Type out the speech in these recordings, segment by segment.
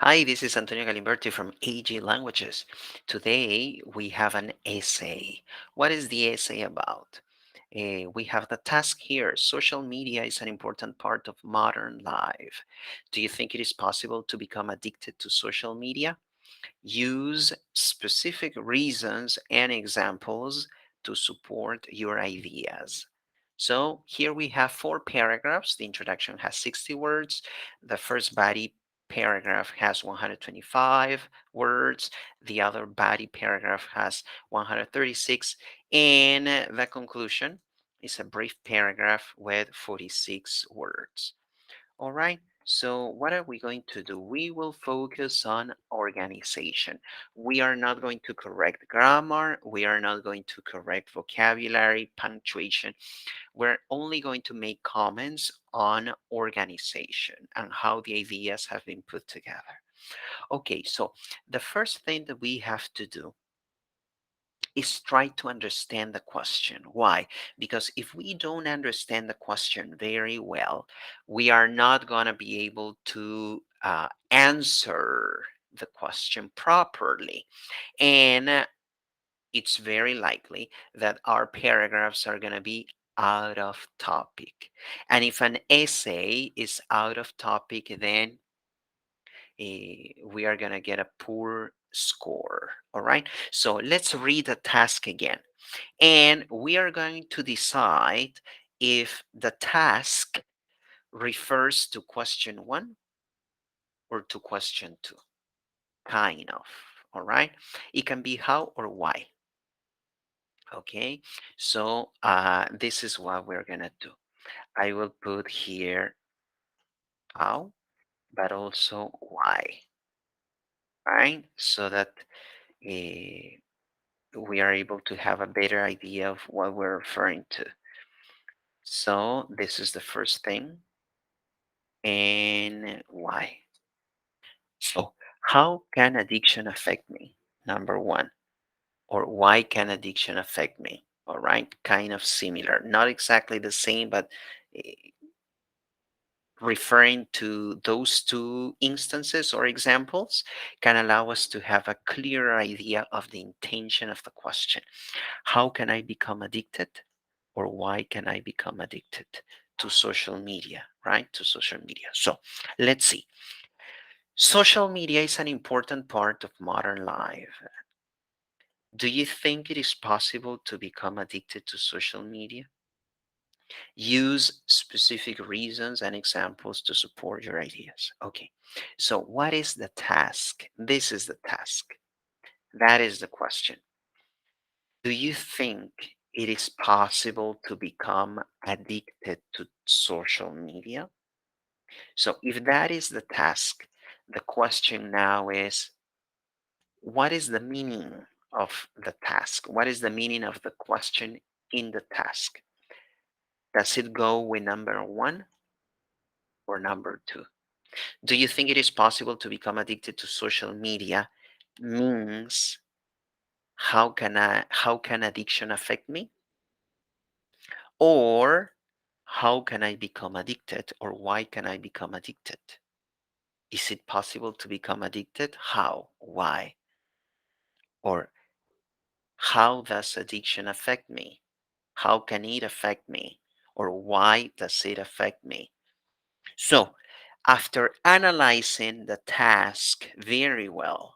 Hi, this is Antonio Galimberti from AG Languages. Today we have an essay. What is the essay about? We have the task here. Social media is an important part of modern life. Do you think it is possible to become addicted to social media? Use specific reasons and examples to support your ideas. So here we have four paragraphs. The introduction has 60 words. The first body paragraph has 125 words. The other body paragraph has 136. And the conclusion is a brief paragraph with 46 words. All right. So what are we going to do? We will focus on organization. We are not going to correct grammar. We are not going to correct vocabulary, punctuation. We're only going to make comments on organization and how the ideas have been put together. Okay, so the first thing that we have to do is try to understand the question. Why? Because if we don't understand the question very well, we are not going to be able to answer the question properly. And it's very likely that our paragraphs are going to be out of topic. And if an essay is out of topic, then we are going to get a poor score. All right. So let's read the task again. And we are going to decide if the task refers to question one or to question two. Kind of. All right. It can be how or why. Okay. So this is what we're going to do. I will put here how, but also why. Right. So that we are able to have a better idea of what we're referring to. So this is the first thing. And why? So, how can addiction affect me? Number one, or why can addiction affect me? All right, kind of similar, not exactly the same, but eh, referring to those two instances or examples can allow us to have a clearer idea of the intention of the question. How can I become addicted? Or why can I become addicted to social media, right? To social media. So, let's see. Social media is an important part of modern life. Do you think it is possible to become addicted to social media? Use specific reasons and examples to support your ideas. Okay, so what is the task? This is the task. That is the question. Do you think it is possible to become addicted to social media? So, if that is the task, the question now is, what is the meaning of the task? What is the meaning of the question in the task? Does it go with number one or number two? Do you think it is possible to become addicted to social media? Means how can addiction affect me? Or how can I become addicted? Or why can I become addicted? Is it possible to become addicted? How? Why? Or how does addiction affect me? How can it affect me? Or why does it affect me? So, after analyzing the task very well,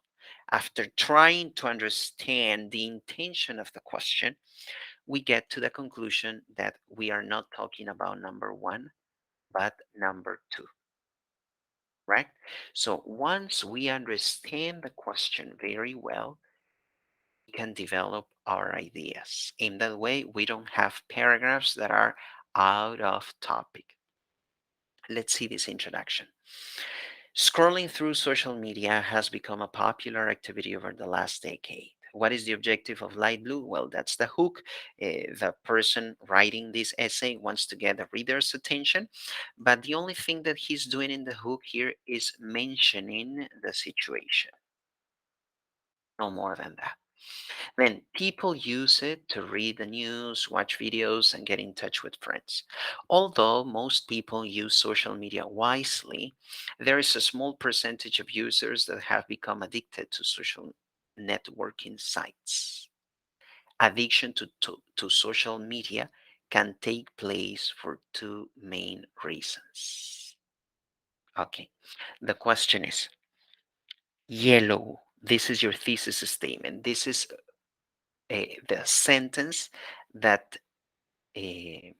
after trying to understand the intention of the question, we get to the conclusion that we are not talking about number one, but number two, right? So, once we understand the question very well, we can develop our ideas. In that way, we don't have paragraphs that are out of topic. Let's see this introduction. Scrolling through social media has become a popular activity over the last decade. What is the objective of light blue? Well, that's the hook. The person writing this essay wants to get the reader's attention, but the only thing that he's doing in the hook here is mentioning the situation. No more than that. Then people use it to read the news, watch videos, and get in touch with friends. Although most people use social media wisely, there is a small percentage of users that have become addicted to social networking sites. Addiction to social media can take place for two main reasons. Okay, the question is yellow. This is your thesis statement. This is the sentence that uh,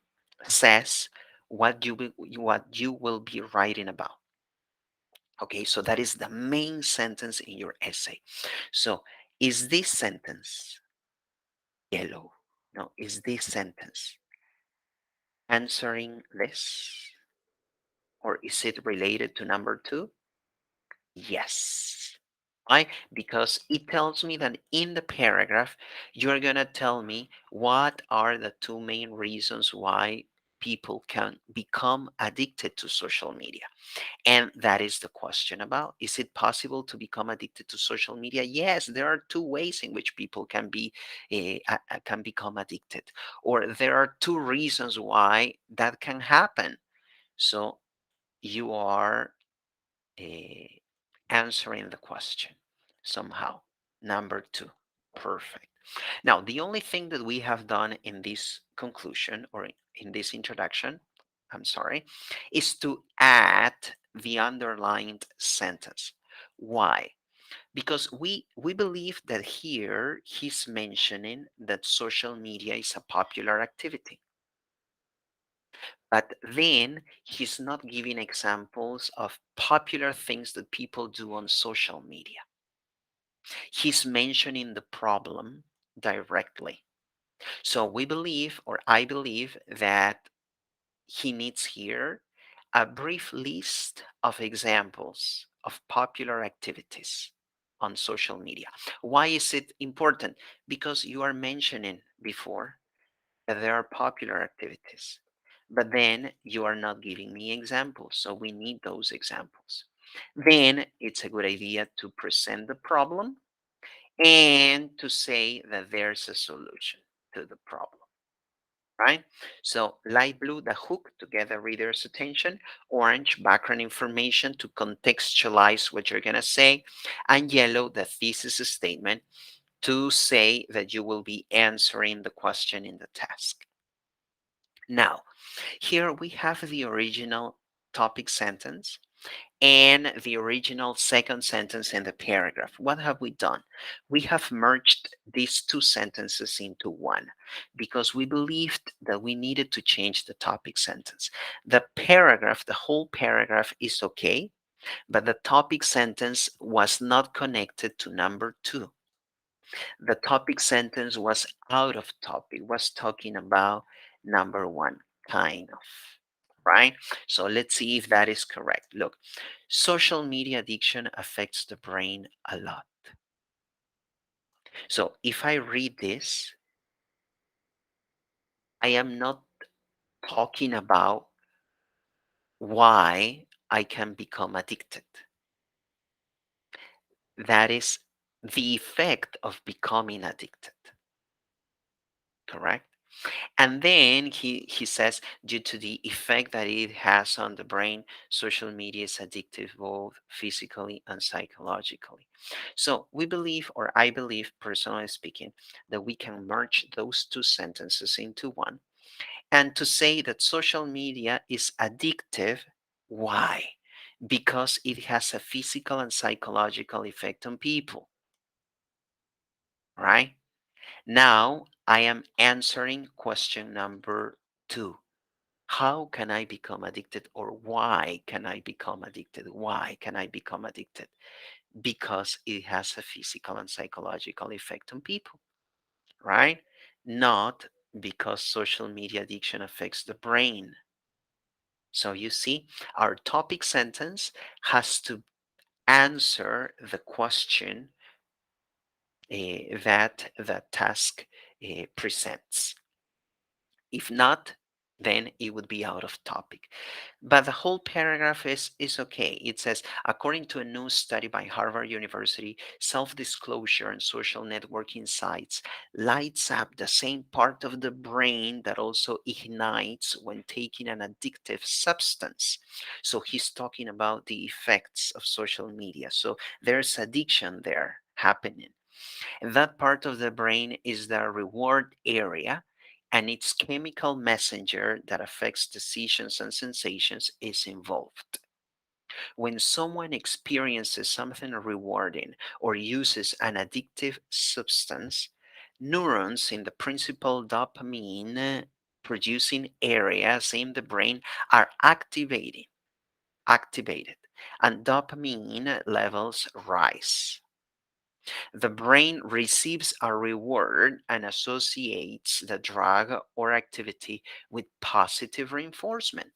says what you will be writing about. Okay, so that is the main sentence in your essay. So, is this sentence yellow? No, is this sentence answering this? Or is it related to number two? Yes. Why? Because it tells me that in the paragraph, you're going to tell me what are the two main reasons why people can become addicted to social media. And that is the question about, is it possible to become addicted to social media? Yes, there are two ways in which people can become addicted, or there are two reasons why that can happen. So you are uh, answering the question somehow. Number two. Perfect. Now, the only thing that we have done in this conclusion or in this introduction, I'm sorry, is to add the underlined sentence. Why? Because we believe that here he's mentioning that social media is a popular activity. But then he's not giving examples of popular things that people do on social media. He's mentioning the problem directly. So we believe, or I believe, that he needs here a brief list of examples of popular activities on social media. Why is it important? Because you are mentioning before that there are popular activities, but then you are not giving me examples. So we need those examples. Then it's a good idea to present the problem and to say that there's a solution to the problem, right? So light blue, the hook to get the reader's attention, orange, background information to contextualize what you're going to say, and yellow, the thesis statement to say that you will be answering the question in the task. Now, here we have the original topic sentence and the original second sentence in the paragraph. What have we done? We have merged these two sentences into one because we believed that we needed to change the topic sentence. The paragraph, the whole paragraph is okay, but the topic sentence was not connected to number two. The topic sentence was out of topic, was talking about number one, kind of, right? So let's see if that is correct. Look, social media addiction affects the brain a lot. So if I read this, I am not talking about why I can become addicted. That is the effect of becoming addicted, correct? And then he says, due to the effect that it has on the brain, social media is addictive both physically and psychologically. So we believe, or I believe, personally speaking, that we can merge those two sentences into one and to say that social media is addictive. Why? Because it has a physical and psychological effect on people, right? Now I am answering question number two. How can I become addicted, or why can I become addicted? Why can I become addicted? Because it has a physical and psychological effect on people, right? Not because social media addiction affects the brain. So you see, our topic sentence has to answer the question that the task presents. If not, then it would be out of topic. But the whole paragraph is okay. It says, according to a new study by Harvard University, self-disclosure and social networking sites lights up the same part of the brain that also ignites when taking an addictive substance. So he's talking about the effects of social media. So there's addiction there happening. That part of the brain is the reward area, and its chemical messenger that affects decisions and sensations is involved. When someone experiences something rewarding or uses an addictive substance, neurons in the principal dopamine producing areas in the brain are activated, and dopamine levels rise. The brain receives a reward and associates the drug or activity with positive reinforcement.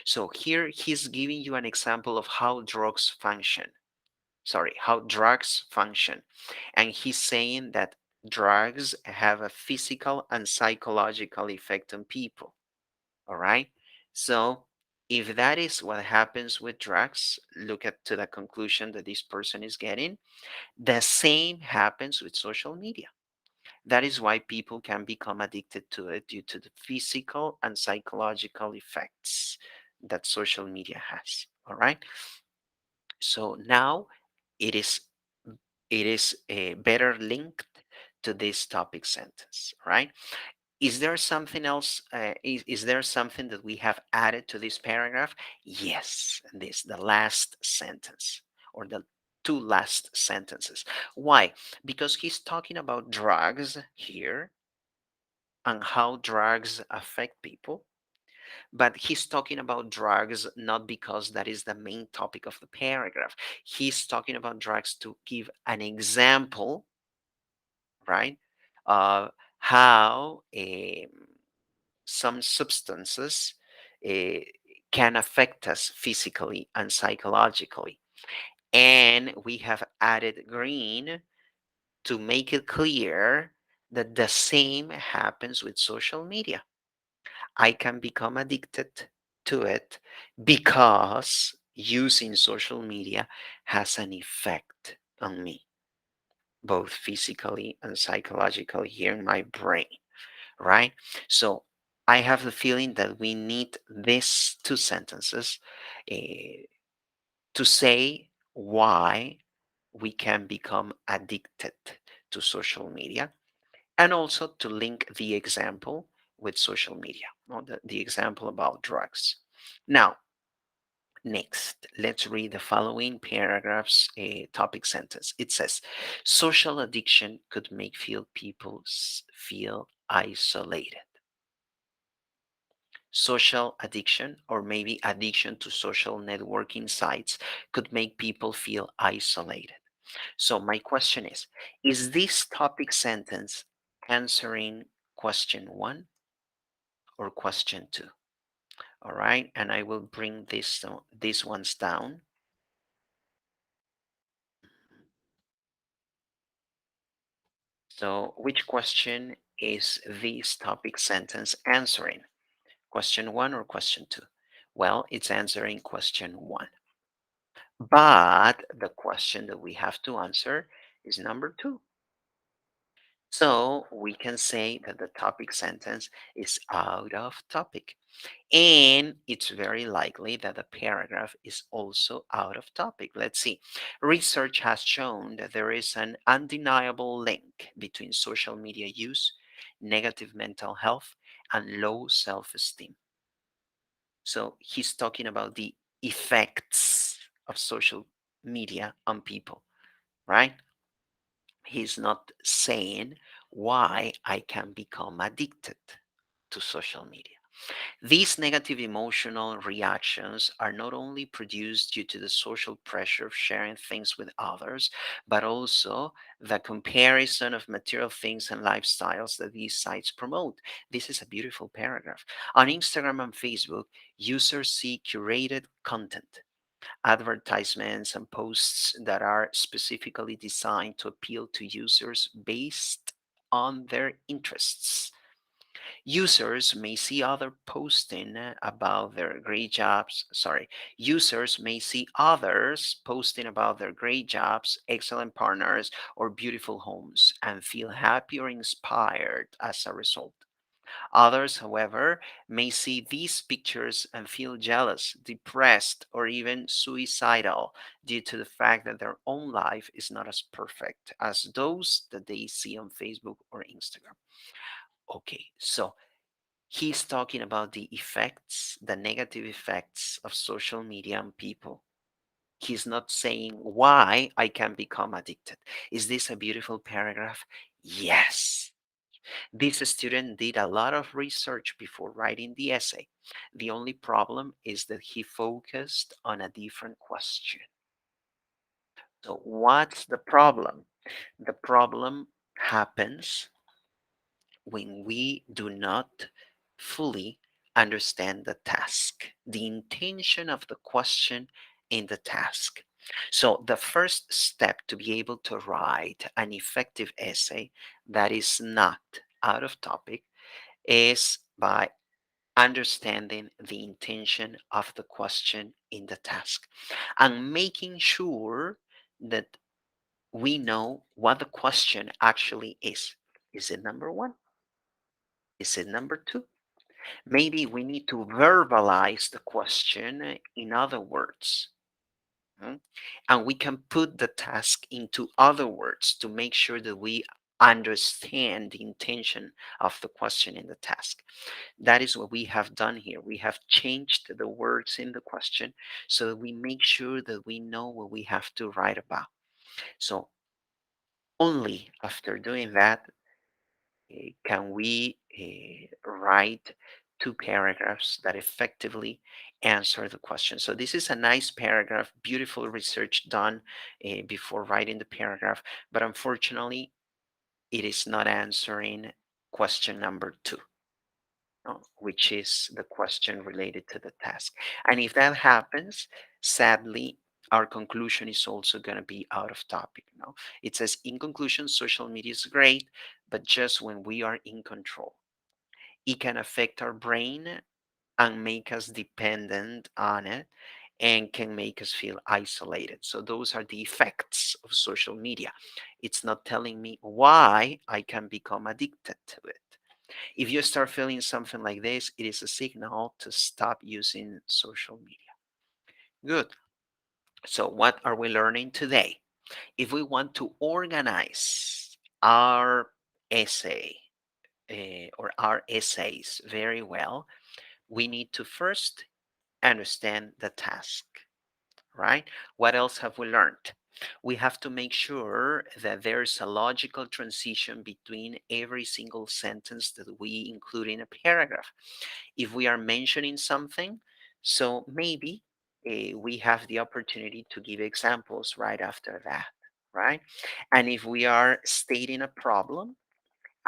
So here he's giving you an example of how drugs function. Sorry, how drugs function. And he's saying that drugs have a physical and psychological effect on people. All right. So if that is what happens with drugs, look at to the conclusion that this person is getting. The same happens with social media. That is why people can become addicted to it due to the physical and psychological effects that social media has. All right. So now it is better linked to this topic sentence, right? Is there something else? Is there something that we have added to this paragraph? Yes, this the last sentence or the two last sentences. Why? Because he's talking about drugs here and how drugs affect people, but he's talking about drugs not because that is the main topic of the paragraph. He's talking about drugs to give an example, right, of how some substances uh, can affect us physically and psychologically. And we have added green to make it clear that the same happens with social media. I can become addicted to it because using social media has an effect on me, both physically and psychologically here in my brain, right? So I have the feeling that we need these two sentences to say why we can become addicted to social media and also to link the example with social media, or the example about drugs. Now, next, let's read the following paragraph's topic sentence. It says, social addiction could make people feel isolated. Social addiction, or maybe addiction to social networking sites, could make people feel isolated. So, my question is this topic sentence answering question one or question two? All right, and I will bring these ones down. So, which question is this topic sentence answering? Question one or question two? Well, it's answering question one. But the question that we have to answer is number two. So we can say that the topic sentence is out of topic. And it's very likely that the paragraph is also out of topic. Let's see. Research has shown that there is an undeniable link between social media use, negative mental health, and low self esteem. So he's talking about the effects of social media on people, right? He's not saying why I can become addicted to social media. These negative emotional reactions are not only produced due to the social pressure of sharing things with others, but also the comparison of material things and lifestyles that these sites promote. This is a beautiful paragraph. On Instagram and Facebook, users see curated content, advertisements, and posts that are specifically designed to appeal to users based on their interests. Users may see other posting about their great jobs. Sorry, users may see others posting about their great jobs, excellent partners, or beautiful homes and feel happy or inspired as a result. Others, however, may see these pictures and feel jealous, depressed, or even suicidal due to the fact that their own life is not as perfect as those that they see on Facebook or Instagram. Okay, so he's talking about the effects, the negative effects of social media on people. He's not saying why I can become addicted. Is this a beautiful paragraph? Yes. This student did a lot of research before writing the essay. The only problem is that he focused on a different question. So, what's the problem? The problem happens when we do not fully understand the task, the intention of the question in the task. So, the first step to be able to write an effective essay that is not out of topic is by understanding the intention of the question in the task and making sure that we know what the question actually is. Is it number one? Is it number two? Maybe we need to verbalize the question in other words. And we can put the task into other words to make sure that we understand the intention of the question in the task. That is what we have done here. We have changed the words in the question so that we make sure that we know what we have to write about. So only after doing that can we write two paragraphs that effectively answer the question. So this is a nice paragraph, beautiful research done before writing the paragraph, but unfortunately, it is not answering question number two, which is the question related to the task. And if that happens, sadly, our conclusion is also going to be out of topic. It says, in conclusion, social media is great, but just when we are in control. It can affect our brain and make us dependent on it and can make us feel isolated. So, those are the effects of social media. It's not telling me why I can become addicted to it. If you start feeling something like this, it is a signal to stop using social media. Good. So, what are we learning today? If we want to organize our essay or our essays very well, we need to first understand the task, right? What else have we learned? We have to make sure that there's a logical transition between every single sentence that we include in a paragraph. If we are mentioning something, so maybe we have the opportunity to give examples right after that, right? And if we are stating a problem,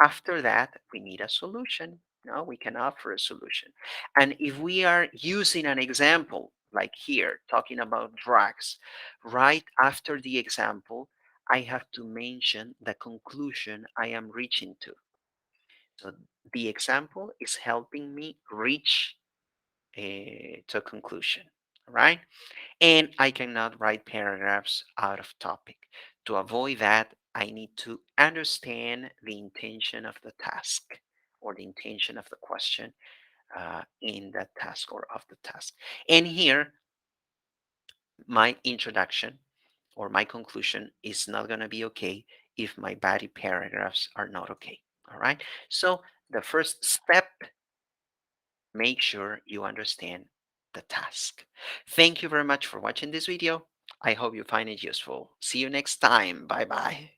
after that, we need a solution. No, we can offer a solution. And if we are using an example, like here, talking about drugs, right after the example, I have to mention the conclusion I am reaching to. So the example is helping me reach to a conclusion, right? And I cannot write paragraphs out of topic. To avoid that, I need to understand the intention of the task or the intention of the question in that task or of the task. And here, my introduction or my conclusion is not going to be okay if my body paragraphs are not okay. All right. So the first step, make sure you understand the task. Thank you very much for watching this video. I hope you find it useful. See you next time. Bye bye.